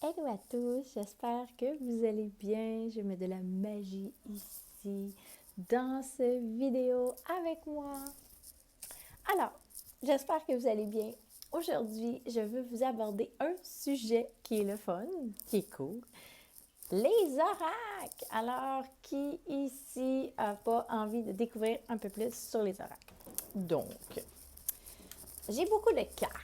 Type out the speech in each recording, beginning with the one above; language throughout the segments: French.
Hello à tous, j'espère que vous allez bien. Je mets de la magie ici dans cette vidéo avec moi. Alors, j'espère que vous allez bien. Aujourd'hui, je veux vous aborder un sujet qui est le fun, qui est cool. Les oracles! Alors, qui ici n'a pas envie de découvrir un peu plus sur les oracles? Donc, j'ai beaucoup de cartes.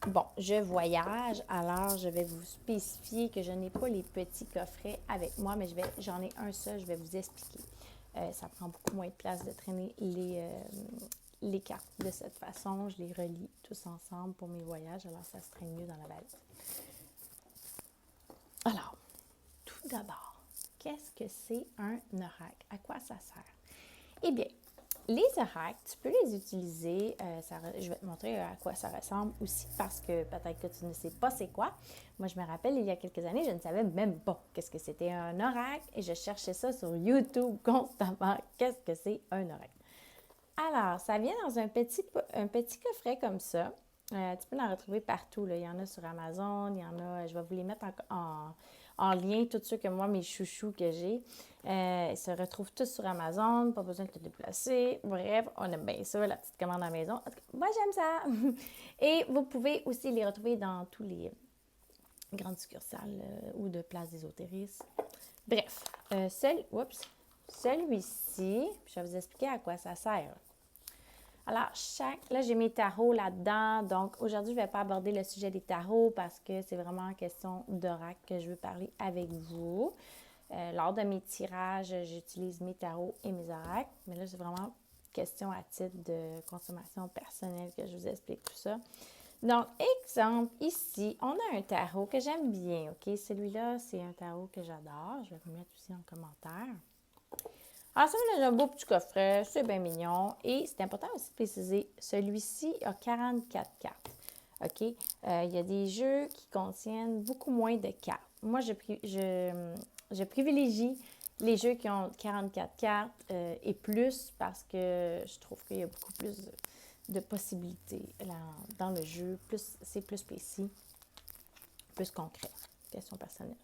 Bon, je voyage, alors je vais vous spécifier que je n'ai pas les petits coffrets avec moi, mais j'en ai un seul, je vais vous expliquer. Ça prend beaucoup moins de place de traîner les cartes de cette façon. Je les relie tous ensemble pour mes voyages, alors ça se traîne mieux dans la valise. Alors, tout d'abord, qu'est-ce que c'est un oracle? À quoi ça sert? Eh bien, les oracles, tu peux les utiliser, je vais te montrer à quoi ça ressemble aussi parce que peut-être que tu ne sais pas c'est quoi. Moi, je me rappelle, il y a quelques années, je ne savais même pas qu'est-ce que c'était un oracle et je cherchais ça sur YouTube constamment. Qu'est-ce que c'est un oracle? Alors, ça vient dans un petit coffret comme ça. Tu peux en retrouver partout, là. Il y en a sur Amazon, il y en a, je vais vous les mettre en lien, tous ceux que moi, mes chouchous que j'ai. Ils se retrouvent tous sur Amazon, pas besoin de te déplacer. Bref, on aime bien ça, la petite commande à la maison. En tout cas, moi, j'aime ça. Et vous pouvez aussi les retrouver dans tous les grandes succursales ou de places d'ésotérisme. Bref, celui-ci, je vais vous expliquer à quoi ça sert. Alors, là, j'ai mes tarots là-dedans. Donc, aujourd'hui, je ne vais pas aborder le sujet des tarots parce que c'est vraiment en question d'oracle que je veux parler avec vous. Lors de mes tirages, j'utilise mes tarots et mes oracles. Mais là, c'est vraiment question à titre de consommation personnelle que je vous explique tout ça. Donc, exemple, ici, on a un tarot que j'aime bien, OK? Celui-là, c'est un tarot que j'adore. Je vais vous mettre aussi en commentaire. Alors, ça me donne un beau petit coffret, c'est bien mignon. Et c'est important aussi de préciser, celui-ci a 44 cartes. OK? Il y a des jeux qui contiennent beaucoup moins de cartes. Moi, je privilégie les jeux qui ont 44 cartes et plus parce que je trouve qu'il y a beaucoup plus de possibilités dans le jeu. C'est plus précis, plus concret. Question personnelle.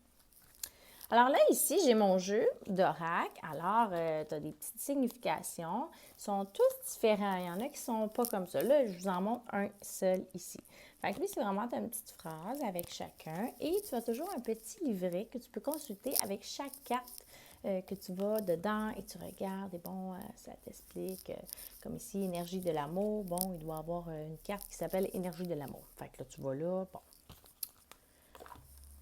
Alors là, ici, j'ai mon jeu d'oracle. Alors, tu as des petites significations. Ils sont tous différents. Il y en a qui ne sont pas comme ça. Là, je vous en montre un seul ici. Fait que lui, c'est vraiment une petite phrase avec chacun. Et tu as toujours un petit livret que tu peux consulter avec chaque carte que tu vas dedans et tu regardes. Et bon, ça t'explique. Comme ici, énergie de l'amour. Bon, il doit y avoir une carte qui s'appelle énergie de l'amour. Fait que là, tu vas là. Bon.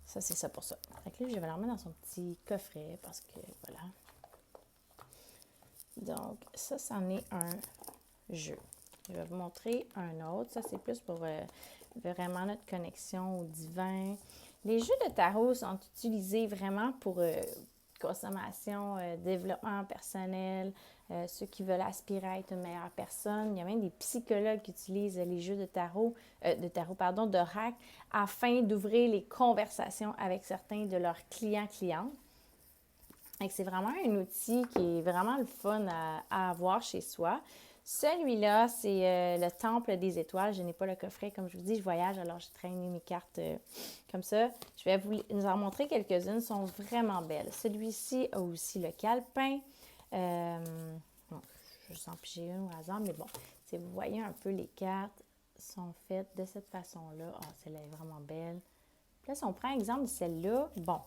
Ça, c'est ça pour ça. Fait que là, je vais la remettre dans son petit coffret parce que, voilà. Donc, ça, c'en est un jeu. Je vais vous montrer un autre. Ça, c'est plus pour vraiment notre connexion au divin. Les jeux de tarot sont utilisés vraiment pour consommation, développement personnel, ceux qui veulent aspirer à être une meilleure personne. Il y a même des psychologues qui utilisent les jeux d'oracle, afin d'ouvrir les conversations avec certains de leurs clients-clientes. C'est vraiment un outil qui est vraiment le fun à avoir chez soi. Celui-là, c'est le Temple des étoiles. Je n'ai pas le coffret, comme je vous dis, je voyage, alors je traîne mes cartes comme ça. Je vais vous en montrer quelques-unes, elles sont vraiment belles. Celui-ci a aussi le calepin. Bon, je vais en piger une au hasard, mais bon, vous voyez un peu les cartes sont faites de cette façon-là. Oh, celle-là est vraiment belle. Puis là, si on prend exemple de celle-là, bon,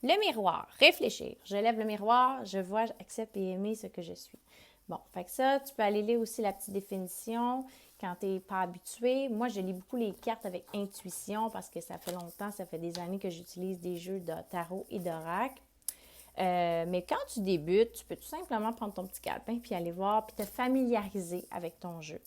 le miroir, réfléchir. Je lève le miroir, je vois, j'accepte et aimer ce que je suis. Bon, fait que ça, tu peux aller lire aussi la petite définition quand tu n'es pas habitué. Moi, je lis beaucoup les cartes avec intuition parce que ça fait longtemps, ça fait des années que j'utilise des jeux de tarot et d'oracle. Mais quand tu débutes, tu peux tout simplement prendre ton petit calepin puis aller voir puis te familiariser avec ton jeu.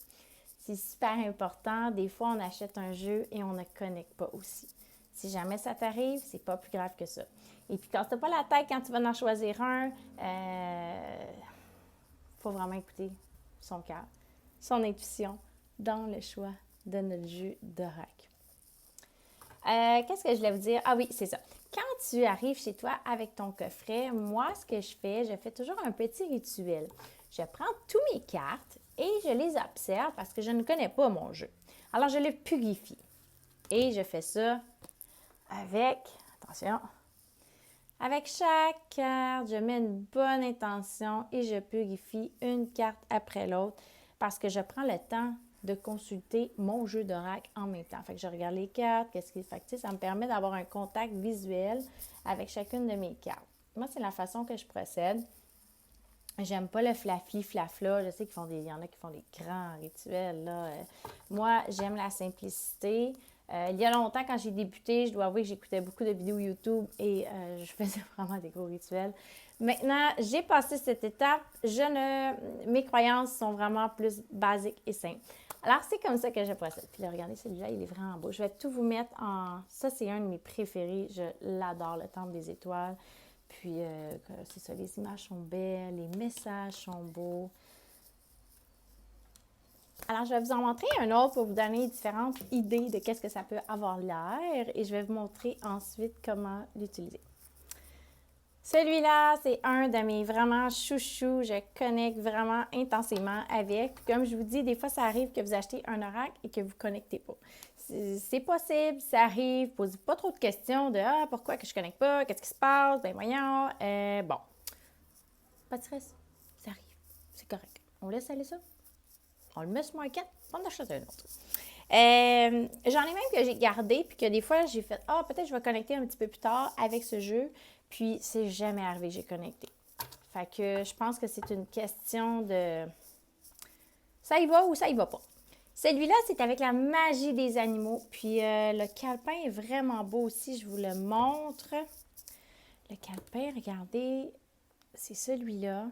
C'est super important. Des fois, on achète un jeu et on ne connecte pas aussi. Si jamais ça t'arrive, c'est pas plus grave que ça. Et puis, quand tu n'as pas la tête, quand tu vas en choisir un, faut vraiment écouter son cœur, son intuition dans le choix de notre jeu d'oracle. Qu'est-ce que je voulais vous dire? Ah oui, c'est ça. Quand tu arrives chez toi avec ton coffret, moi, ce que je fais toujours un petit rituel. Je prends toutes mes cartes et je les observe parce que je ne connais pas mon jeu. Alors, je le purifie. Et je fais ça avec, attention, avec chaque carte, je mets une bonne intention et je purifie une carte après l'autre parce que je prends le temps de consulter mon jeu d'oracle en même temps. Fait que je regarde les cartes, qu'est-ce qui est factice. Ça me permet d'avoir un contact visuel avec chacune de mes cartes. Moi, c'est la façon que je procède. J'aime pas le flafi, flafla. Je sais qu'il y en a qui font des grands rituels, là. Moi, j'aime la simplicité. Il y a longtemps, quand j'ai débuté, je dois avouer que j'écoutais beaucoup de vidéos YouTube et je faisais vraiment des gros rituels. Maintenant, j'ai passé cette étape. Mes croyances sont vraiment plus basiques et simples. Alors, c'est comme ça que je procède. Puis là, regardez, celui-là, il est vraiment beau. Je vais tout vous mettre en... Ça, c'est un de mes préférés. Je l'adore, le Temple des étoiles. Puis, c'est ça, les images sont belles, les messages sont beaux. Alors, je vais vous en montrer un autre pour vous donner différentes idées de qu'est-ce que ça peut avoir l'air et je vais vous montrer ensuite comment l'utiliser. Celui-là, c'est un de mes vraiment chouchous. Je connecte vraiment intensément avec. Comme je vous dis, des fois, ça arrive que vous achetez un oracle et que vous ne connectez pas. C'est possible, ça arrive. Posez pas trop de questions de « Ah, pourquoi que je ne connecte pas? Qu'est-ce qui se passe? » Ben voyons. Bon, pas de stress. Ça arrive. C'est correct. On laisse aller ça. On le met sur mon 4, on en achète un autre. J'en ai même que j'ai gardé, puis que des fois, j'ai fait « Ah, peut-être je vais connecter un petit peu plus tard avec ce jeu. » Puis, c'est jamais arrivé que j'ai connecté. Fait que je pense que c'est une question de ça y va ou ça y va pas. Celui-là, c'est avec la magie des animaux. Puis, le calepin est vraiment beau aussi. Je vous le montre. Le calepin, regardez, c'est celui-là.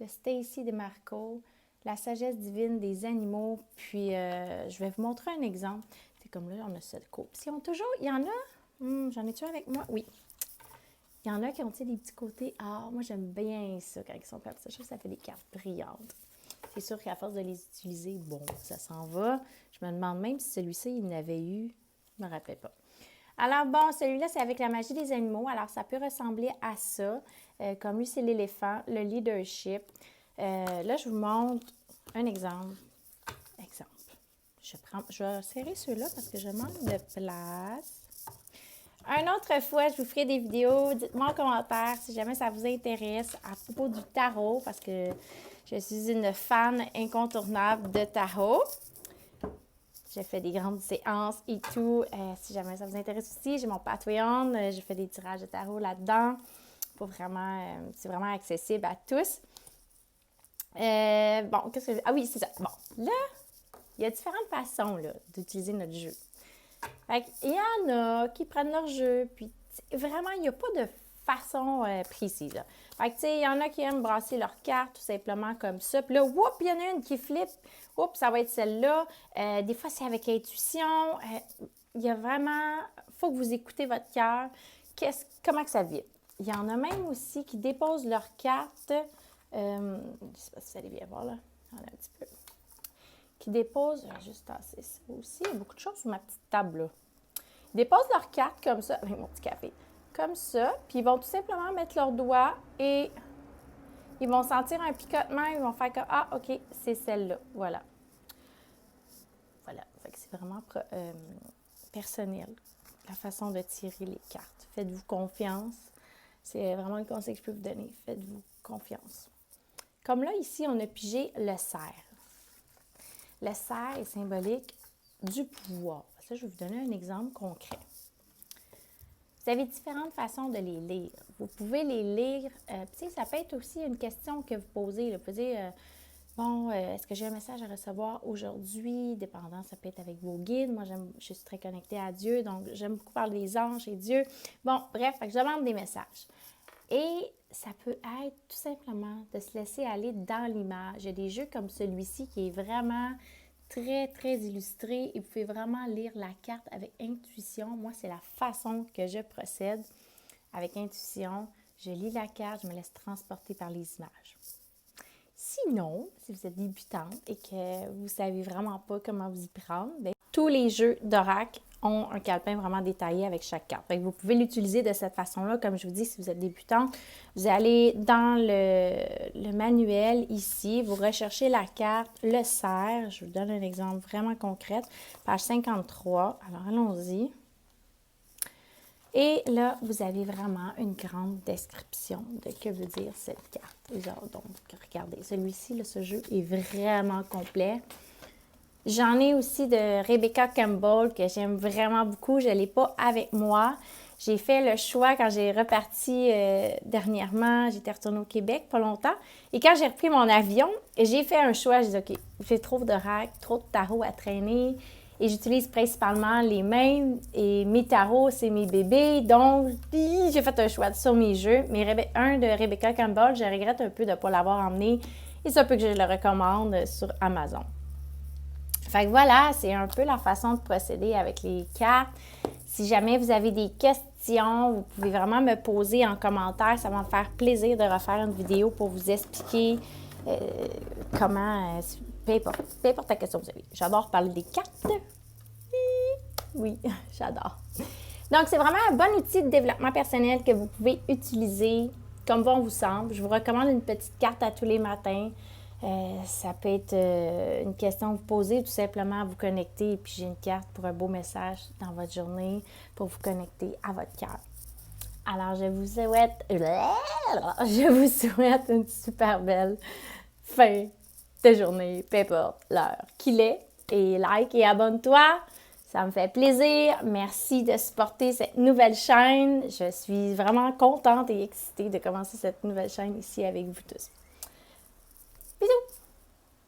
De Stacy DeMarco. La sagesse divine des animaux. Puis, je vais vous montrer un exemple. C'est comme là, on a cette coupe. Il y en a, j'en ai-tu avec moi? Oui. Il y en a qui ont des petits côtés. Ah, moi, j'aime bien ça quand ils sont comme ça. Je trouve que ça fait des cartes brillantes. C'est sûr qu'à force de les utiliser, bon, ça s'en va. Je me demande même si celui-ci, il n'avait eu. Je ne me rappelle pas. Alors, bon, celui-là, c'est avec la magie des animaux. Alors, ça peut ressembler à ça. Comme lui, c'est l'éléphant, le leadership. Là, je vous montre un exemple. Je vais serrer ceux-là parce que je manque de place. Une autre fois, je vous ferai des vidéos. Dites-moi en commentaire si jamais ça vous intéresse à propos du tarot parce que je suis une fan incontournable de tarot. J'ai fait des grandes séances et tout. Si jamais ça vous intéresse aussi, j'ai mon Patreon. Je fais des tirages de tarot là-dedans. C'est vraiment accessible à tous. Bon, qu'est-ce que... Ah oui, c'est ça. Bon, là, il y a différentes façons d'utiliser notre jeu. Fait il y en a qui prennent leur jeu, puis vraiment, il n'y a pas de façon précise. Là. Fait que, il y en a qui aiment brasser leurs cartes tout simplement comme ça. Puis là, whoop, il y en a une qui flippe. Oups, ça va être celle-là. Des fois, c'est avec intuition. Il y a vraiment... Il faut que vous écoutez votre cœur. Comment que ça vit? Il y en a même aussi qui déposent leurs cartes. Je ne sais pas si vous allez bien voir, là. On a un petit peu. Qui déposent, je vais juste tasser ça aussi, il y a beaucoup de choses sur ma petite table là. Ils déposent leurs cartes comme ça, avec mon petit café, comme ça, puis ils vont tout simplement mettre leurs doigts et ils vont sentir un picotement, ils vont faire comme « Ah, OK, c'est celle-là. » Voilà. Voilà. Fait que c'est vraiment personnel, la façon de tirer les cartes. Faites-vous confiance. C'est vraiment le conseil que je peux vous donner. Faites-vous confiance. Comme là, ici, on a pigé le cerf. Le cerf est symbolique du pouvoir. Ça, je vais vous donner un exemple concret. Vous avez différentes façons de les lire. Vous pouvez les lire, ça peut être aussi une question que vous posez. Là. Vous pouvez dire, est-ce que j'ai un message à recevoir aujourd'hui? Dépendant, ça peut être avec vos guides. Moi, je suis très connectée à Dieu, donc j'aime beaucoup parler des anges et Dieu. Bon, bref, je demande des messages. Et ça peut être tout simplement de se laisser aller dans l'image. Il y a des jeux comme celui-ci qui est vraiment très, très illustré et vous pouvez vraiment lire la carte avec intuition. Moi, c'est la façon que je procède avec intuition. Je lis la carte, je me laisse transporter par les images. Sinon, si vous êtes débutante et que vous ne savez vraiment pas comment vous y prendre, bien, tous les jeux d'oracle ont un calepin vraiment détaillé avec chaque carte. Fait que vous pouvez l'utiliser de cette façon-là. Comme je vous dis, si vous êtes débutante, vous allez dans le manuel ici, vous recherchez la carte, le cerf. Je vous donne un exemple vraiment concret. Page 53. Alors, allons-y. Et là, vous avez vraiment une grande description de que veut dire cette carte. Genre, donc, regardez, celui-ci, là, ce jeu est vraiment complet. J'en ai aussi de Rebecca Campbell que j'aime vraiment beaucoup. Je ne l'ai pas avec moi. J'ai fait le choix quand j'ai reparti dernièrement. J'étais retournée au Québec pas longtemps. Et quand j'ai repris mon avion, j'ai fait un choix. J'ai dit, OK, j'ai trop de racks, trop de tarots à traîner. Et j'utilise principalement les mêmes. Et mes tarots, c'est mes bébés. Donc, j'ai fait un choix sur mes jeux. Mais un de Rebecca Campbell, je regrette un peu de ne pas l'avoir emmené. Et ça peut que je le recommande sur Amazon. Fait que voilà, c'est un peu la façon de procéder avec les cartes. Si jamais vous avez des questions, vous pouvez vraiment me poser en commentaire. Ça va me faire plaisir de refaire une vidéo pour vous expliquer comment, peu importe la question que vous avez. J'adore parler des cartes. Oui, j'adore. Donc, c'est vraiment un bon outil de développement personnel que vous pouvez utiliser comme bon vous semble. Je vous recommande une petite carte à tous les matins. Ça peut être une question à vous poser, tout simplement à vous connecter. Et puis, j'ai une carte pour un beau message dans votre journée pour vous connecter à votre cœur. Alors, je vous souhaite une super belle fin de journée, peu importe l'heure qu'il est. Et like et abonne-toi. Ça me fait plaisir. Merci de supporter cette nouvelle chaîne. Je suis vraiment contente et excitée de commencer cette nouvelle chaîne ici avec vous tous. Bisous!